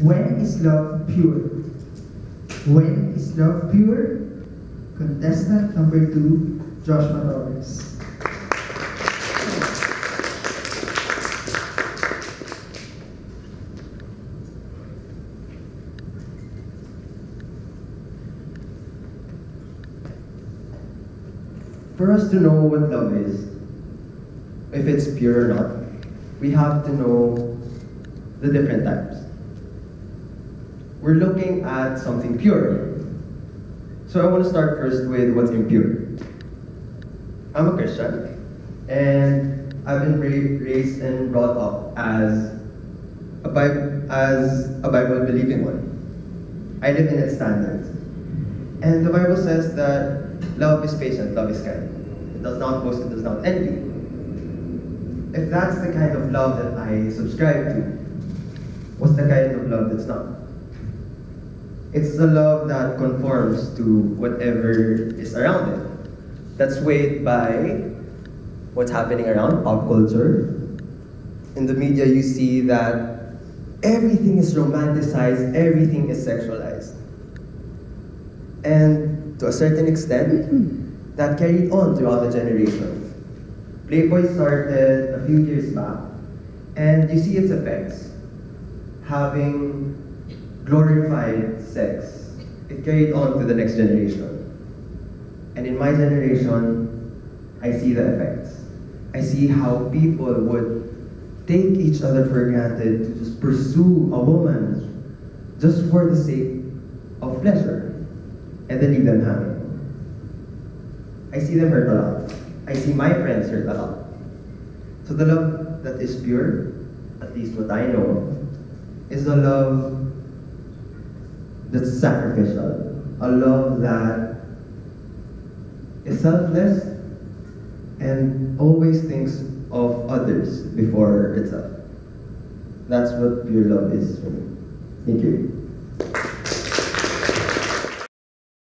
When is love pure? When is love pure? Contestant number 2, Joshua Torres. For us to know what love is, if it's pure or not, we have to know the different types. We're looking at something pure. So I want to start first with what's impure. I'm a Christian, and I've been raised and brought up as a Bible believing one. I live in its standards. And the Bible says that love is patient, love is kind. It does not boast, it does not envy. If that's the kind of love that I subscribe to, what's the kind of love that's not? It's the love that conforms to whatever is around it. That's swayed by what's happening around pop culture. In the media, you see that everything is romanticized, everything is sexualized. And to a certain extent, that carried on throughout the generations. Playboy started a few years back, and you see its effects. Having glorified sex, it carried on to the next generation. And in my generation, I see the effects. I see how people would take each other for granted to just pursue a woman just for the sake of pleasure, and then leave them hanging. I see them hurt a lot. I see my friends hurt a lot. So the love that is pure, at least what I know, is a love that's sacrificial. A love that is selfless and always thinks of others before itself. That's what pure love is for me. Thank you.